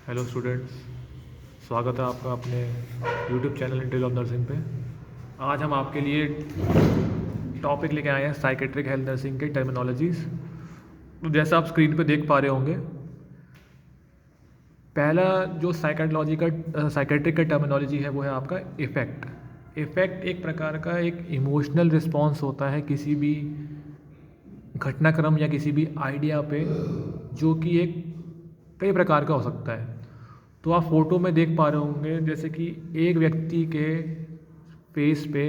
Hello students, स्वागत है आपका अपने YouTube channel Intel of nursing पे। आज हम आपके लिए टॉपिक लेके आए हैं साइकेट्रिक हेल्थ नर्सिंग के टर्मिनोलॉजीज़। तो जैसा आप स्क्रीन पे देख पा रहे होंगे, पहला जो साइकेट्रिक का टर्मिनोलॉजी है वो है आपका इफ़ेक्ट। इफ़ेक्ट एक प्रकार का एक इमोशनल रिस्पॉन्स होता है किसी भी घटनाक्रम या किसी भी आइडिया पे, जो कि एक कई प्रकार का हो सकता है। तो आप फोटो में देख पा रहे होंगे जैसे कि एक व्यक्ति के फेस पे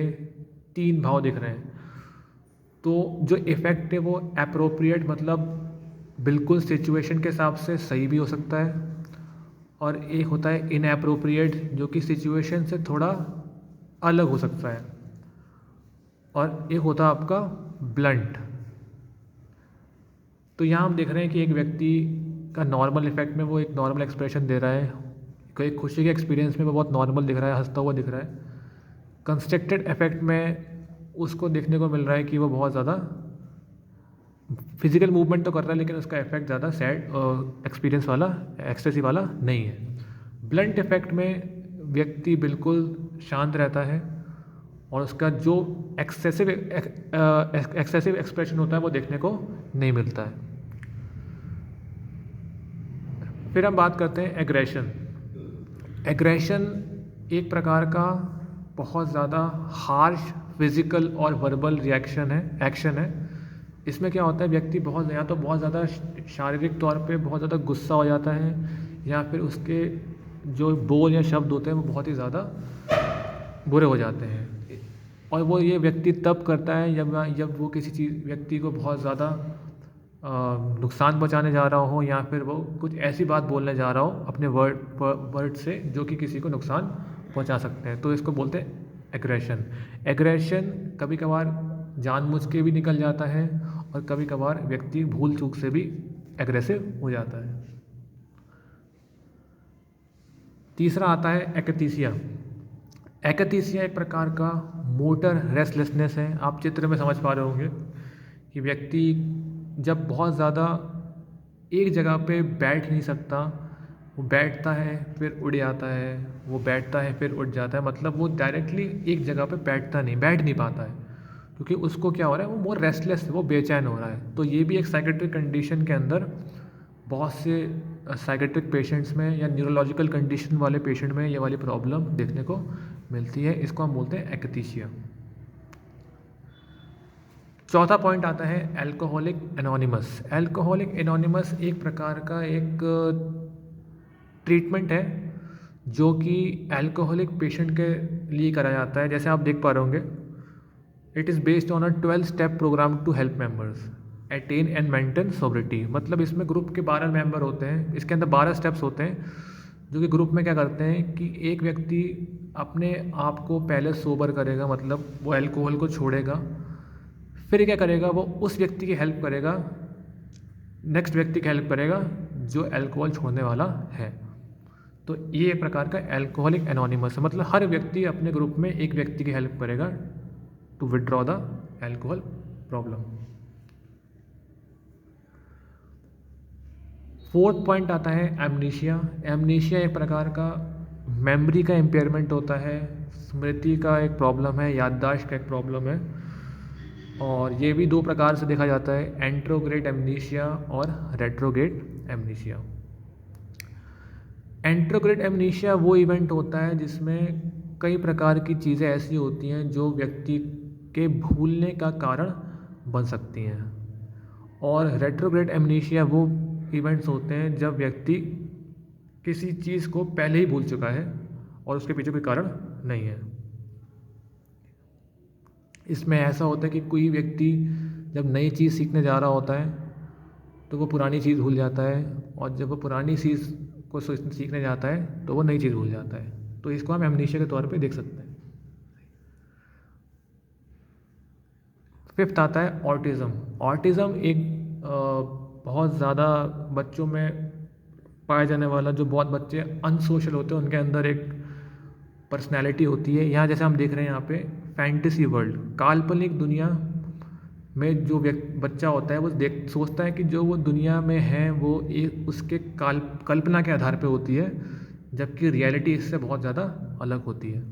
3 भाव दिख रहे हैं। तो जो इफ़ेक्ट है वो एप्रोप्रिएट मतलब बिल्कुल सिचुएशन के हिसाब से सही भी हो सकता है, और एक होता है इनएप्रोप्रिएट जो कि सिचुएशन से थोड़ा अलग हो सकता है, और एक होता है आपका ब्लंट। तो यहाँ हम देख रहे हैं कि एक व्यक्ति का नॉर्मल इफेक्ट में वो एक नॉर्मल एक्सप्रेशन दे रहा है, कोई खुशी के एक्सपीरियंस में वो बहुत नॉर्मल दिख रहा है, हंसता हुआ दिख रहा है। कंस्ट्रक्टेड इफेक्ट में उसको देखने को मिल रहा है कि वो बहुत ज़्यादा फिजिकल मूवमेंट तो कर रहा है, लेकिन उसका इफेक्ट ज़्यादा सैड एक्सपीरियंस वाला, एक्सटेसी वाला नहीं है। ब्लंट इफेक्ट में व्यक्ति बिल्कुल शांत रहता है, और उसका जो एक्सेसिव एक्सप्रेशन होता है वो देखने को नहीं मिलता है। फिर हम बात करते हैं एग्रेशन। एग्रेशन एक प्रकार का बहुत ज़्यादा हार्श फिजिकल और वर्बल एक्शन है। इसमें क्या होता है, व्यक्ति या तो बहुत ज़्यादा शारीरिक तौर पे बहुत ज़्यादा गुस्सा हो जाता है, या फिर उसके जो बोल या शब्द होते हैं वो बहुत ही ज़्यादा बुरे हो जाते हैं। और वो ये व्यक्ति तब करता है जब वो किसी व्यक्ति को बहुत ज़्यादा नुकसान पहुंचाने जा रहा हो, या फिर वो कुछ ऐसी बात बोलने जा रहा हो अपने वर्ड से जो कि किसी को नुकसान पहुंचा सकते हैं। तो इसको बोलते हैं एग्रेशन। एग्रेशन कभी कभार जानबूझ के भी निकल जाता है, और कभी कभार व्यक्ति भूल चूक से भी एग्रेसिव हो जाता है। तीसरा आता है एकथीसिया। एकथीसिया एक प्रकार का मोटर रेस्टलेसनेस है। आप चित्र में समझ पा रहे होंगे कि व्यक्ति जब बहुत ज़्यादा एक जगह पे बैठ नहीं सकता, वो बैठता है फिर उड़ जाता है, वो बैठता है फिर उड़ जाता है, मतलब वो डायरेक्टली एक जगह पे बैठ नहीं पाता है, क्योंकि उसको क्या हो रहा है, वो मोर रेस्टलेस, वो बेचैन हो रहा है। तो ये भी एक साइकेट्रिक कंडीशन के अंदर बहुत से साइकेट्रिक पेशेंट्स में या न्यूरोलॉजिकल कंडीशन वाले पेशेंट में ये वाली प्रॉब्लम देखने को मिलती है। इसको हम बोलते हैं एकथीसिया। चौथा पॉइंट आता है अल्कोहलिक एनोनिमस। अल्कोहलिक एनोनिमस एक प्रकार का एक ट्रीटमेंट है जो कि अल्कोहलिक पेशेंट के लिए करा जाता है। जैसे आप देख पा रहे होंगे, it is based on a 12 step program to help members attain and maintain sobriety. मतलब इसमें ग्रुप के 12 मेंबर होते हैं, इसके अंदर 12 स्टेप्स होते हैं, जो कि ग्रुप में क्या करते हैं कि एक व्यक्ति अपने आप को पहले सोबर करेगा, मतलब वो अल्कोहल को छोड़ेगा, फिर क्या करेगा, वो उस व्यक्ति की हेल्प करेगा, नेक्स्ट व्यक्ति की हेल्प करेगा जो अल्कोहल छोड़ने वाला है। तो ये एक प्रकार का अल्कोहलिक एनोनिमस है, मतलब हर व्यक्ति अपने ग्रुप में एक व्यक्ति की हेल्प करेगा to withdraw the alcohol problem. Fourth point आता है एमनीशिया। एमनीशिया एक प्रकार का मेमोरी का इम्पेयरमेंट होता है, स्मृति का एक प्रॉब्लम है, याददाश्त का एक प्रॉब्लम है, और ये भी 2 प्रकार से देखा जाता है, एंट्रोग्रेड एमनीशिया और रेट्रोग्रेड एमनीशिया। एंट्रोग्रेड एमनीशिया वो इवेंट होता है जिसमें कई प्रकार की चीज़ें ऐसी होती हैं जो व्यक्ति के भूलने का कारण बन सकती हैं, और रेट्रोग्रेड एमनीशिया वो इवेंट्स होते हैं जब व्यक्ति किसी चीज़ को पहले ही भूल चुका है और उसके पीछे कोई कारण नहीं है। इसमें ऐसा होता है कि कोई व्यक्ति जब नई चीज़ सीखने जा रहा होता है तो वो पुरानी चीज़ भूल जाता है, और जब वो पुरानी चीज़ को सीखने जाता है तो वो नई चीज़ भूल जाता है। तो इसको हम एमनीशिया के तौर पे देख सकते हैं। फिफ्थ आता है ऑटिज़म। ऑटिज़म एक बहुत ज़्यादा बच्चों में पाया जाने वाला, जो बहुत बच्चे अनसोशल होते हैं उनके अंदर एक पर्सनैलिटी होती है। यहाँ जैसे हम देख रहे हैं यहाँ पे फैंटेसी वर्ल्ड, काल्पनिक दुनिया में जो बच्चा होता है वो सोचता है कि जो वो दुनिया में है वो एक उसके कल्पना के आधार पे होती है, जबकि रियलिटी इससे बहुत ज़्यादा अलग होती है।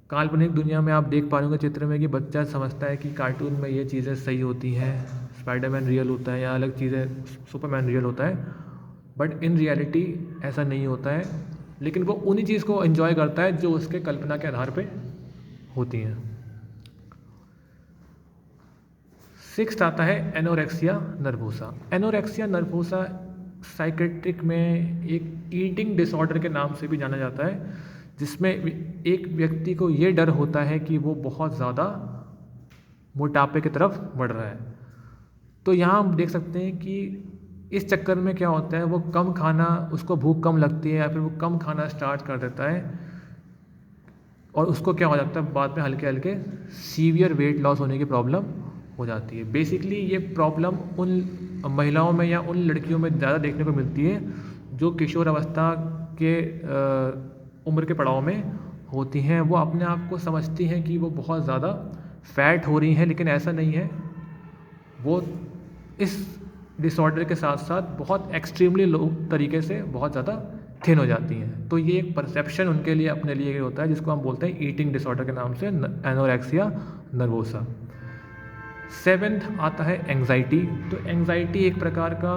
काल्पनिक दुनिया में आप देख पा रहे होंगे चित्र में कि बच्चा समझता है कि कार्टून में ये चीज़ें सही होती हैं, स्पाइडरमैन रियल होता है या अलग चीज़ें, सुपरमैन रियल होता है, बट इन रियलिटी ऐसा नहीं होता है। लेकिन वो उन्हीं चीज़ को एंजॉय करता है जो उसके कल्पना के आधार पे होती हैं। 6th आता है anorexia nervosa. Anorexia nervosa psychiatric में एक ईटिंग डिसऑर्डर के नाम से भी जाना जाता है, जिसमें एक व्यक्ति को ये डर होता है कि वो बहुत ज़्यादा मोटापे की तरफ बढ़ रहा है। तो यहाँ हम देख सकते हैं कि इस चक्कर में क्या होता है, वो कम खाना, उसको भूख कम लगती है या फिर वो कम खाना स्टार्ट कर देता है और उसको क्या हो जाता है, बाद में हल्के हल्के सीवियर वेट लॉस होने की प्रॉब्लम हो जाती है। बेसिकली ये प्रॉब्लम उन महिलाओं में या उन लड़कियों में ज़्यादा देखने को मिलती है जो किशोर अवस्था के उम्र के पड़ाव में होती हैं। वो अपने आप को समझती हैं कि वो बहुत ज़्यादा फैट हो रही हैं, लेकिन ऐसा नहीं है। वो इस डिसऑर्डर के साथ साथ बहुत एक्सट्रीमली लो तरीके से बहुत ज़्यादा थिन हो जाती हैं। तो ये एक परसेप्शन उनके लिए अपने लिए होता है, जिसको हम बोलते हैं ईटिंग डिसऑर्डर के नाम से एनोरेक्सिया नर्वोसा। 7th आता है एंग्जाइटी। तो एंग्जाइटी एक प्रकार का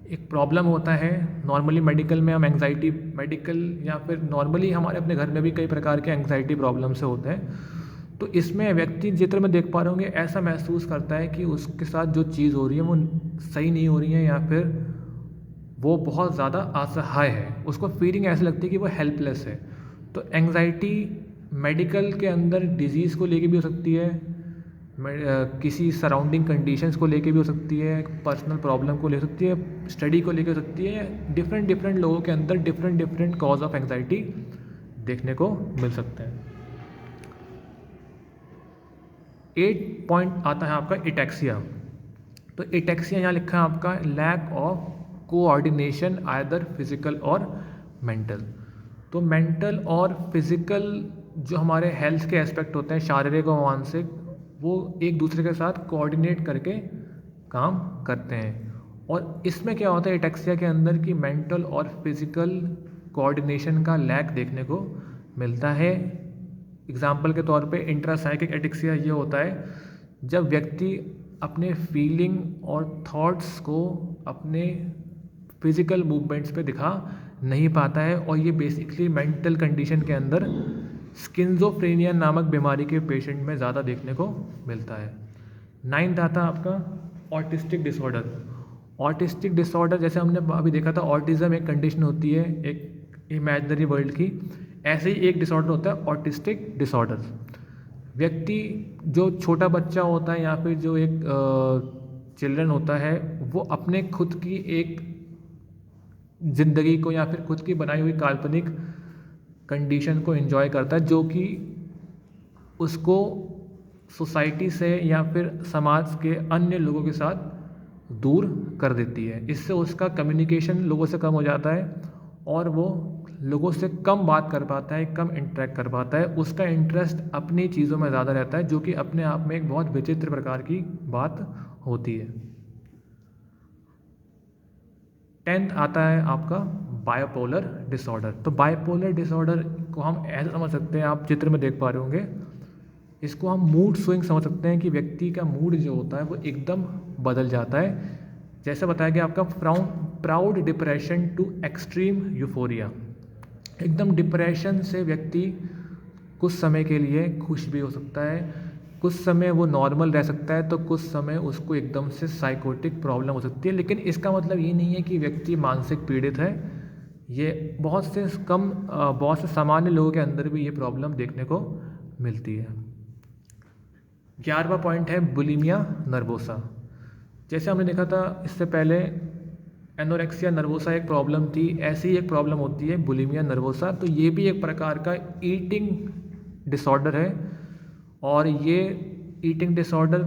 एक प्रॉब्लम होता है। नॉर्मली मेडिकल में हम एंग्जाइटी, मेडिकल या फिर नॉर्मली हमारे अपने घर में भी कई प्रकार के एंग्जाइटी प्रॉब्लम से होते हैं। तो इसमें व्यक्ति चित्र में देख पा रहे होंगे, ऐसा महसूस करता है कि उसके साथ जो चीज़ हो रही है वो सही नहीं हो रही है या फिर वो बहुत ज़्यादा असहाय है। उसको फीलिंग ऐसी लगती है कि वो हेल्पलेस है। तो एंग्जाइटी मेडिकल के अंदर डिजीज़ को लेके भी हो सकती है, किसी सराउंडिंग कंडीशंस को लेके भी हो सकती है, पर्सनल प्रॉब्लम को ले सकती है, स्टडी को लेके हो सकती है। डिफरेंट लोगों के अंदर डिफरेंट कॉज ऑफ एंग्जाइटी देखने को मिल सकते हैं। 8 पॉइंट आता है आपका इटैक्सिया। तो इटैक्सिया यहाँ लिखा है आपका lack of coordination either physical और मेंटल। तो मेंटल और फिजिकल जो हमारे हेल्थ के एस्पेक्ट होते हैं, शारीरिक और मानसिक, वो एक दूसरे के साथ कोऑर्डिनेट करके काम करते हैं। और इसमें क्या होता है एटैक्सिया के अंदर कि मेंटल और फिजिकल कोऑर्डिनेशन का लैक देखने को मिलता है। एग्जाम्पल के तौर पे इंट्रासाइकिक एटैक्सिया ये होता है जब व्यक्ति अपने फीलिंग और थॉट्स को अपने फिजिकल मूवमेंट्स पे दिखा नहीं पाता है, और ये बेसिकली मेंटल कंडीशन के अंदर स्किज़ोफ्रेनिया नामक बीमारी के पेशेंट में ज़्यादा देखने को मिलता है। 9th आता है आपका ऑटिस्टिक डिसऑर्डर। ऑटिस्टिक डिसऑर्डर जैसे हमने अभी देखा था, ऑटिज़म एक कंडीशन होती है एक इमेजिनरी वर्ल्ड की, ऐसे ही एक डिसऑर्डर होता है ऑटिस्टिक डिसऑर्डर। व्यक्ति जो छोटा बच्चा होता है या फिर जो एक चिल्ड्रन होता है, वो अपने खुद की एक ज़िंदगी को या फिर खुद की बनाई हुई काल्पनिक कंडीशन को एंजॉय करता है, जो कि उसको सोसाइटी से या फिर समाज के अन्य लोगों के साथ दूर कर देती है। इससे उसका कम्युनिकेशन लोगों से कम हो जाता है और वो लोगों से कम बात कर पाता है, कम इंटरेक्ट कर पाता है। उसका इंटरेस्ट अपनी चीज़ों में ज़्यादा रहता है, जो कि अपने आप में एक बहुत विचित्र प्रकार की बात होती है। 10th आता है आपका बायोपोलर डिसऑर्डर। तो बायोपोलर डिसऑर्डर को हम ऐसा समझ सकते हैं, आप चित्र में देख पा रहे होंगे, इसको हम मूड स्विंग समझ सकते हैं कि व्यक्ति का मूड जो होता है वो एकदम बदल जाता है। जैसे बताया गया आपका proud depression to extreme euphoria. एकदम डिप्रेशन से व्यक्ति कुछ समय के लिए खुश भी हो सकता है, कुछ समय वो नॉर्मल रह सकता है, तो कुछ समय उसको एकदम से साइकोटिक प्रॉब्लम हो सकती है। लेकिन इसका मतलब ये नहीं है कि व्यक्ति मानसिक पीड़ित है। ये बहुत से सामान्य लोगों के अंदर भी ये प्रॉब्लम देखने को मिलती है। 11वां पॉइंट है बुलिमिया नर्वोसा। जैसे हमने देखा था इससे पहले एनोरेक्सिया नर्वोसा एक प्रॉब्लम थी, ऐसी ही एक प्रॉब्लम होती है बुलिमिया नर्वोसा। तो ये भी एक प्रकार का ईटिंग डिसऑर्डर है, और ये ईटिंग डिसऑर्डर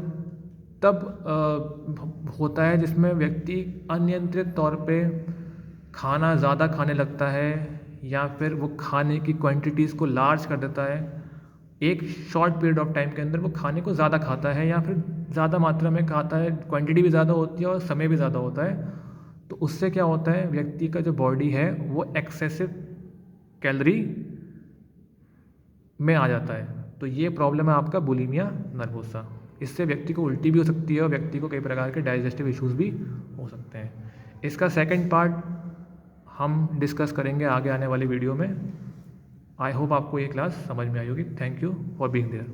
तब होता है जिसमें व्यक्ति अनियंत्रित तौर पे खाना ज़्यादा खाने लगता है या फिर वो खाने की क्वांटिटीज़ को लार्ज कर देता है। एक शॉर्ट पीरियड ऑफ टाइम के अंदर वो खाने को ज़्यादा खाता है या फिर ज़्यादा मात्रा में खाता है, क्वांटिटी भी ज़्यादा होती है और समय भी ज़्यादा होता है, तो उससे क्या होता है, व्यक्ति का जो बॉडी है वो एक्सेसिव कैलोरी में आ जाता है। तो ये प्रॉब्लम है आपका बुलिमिया नर्वोसा। इससे व्यक्ति को उल्टी भी हो सकती है और व्यक्ति को कई प्रकार के डाइजेस्टिव इश्यूज़ भी हो सकते हैं। इसका सेकंड पार्ट हम डिस्कस करेंगे आगे आने वाली वीडियो में। आई होप आपको ये क्लास समझ में आई होगी। Thank you for being there.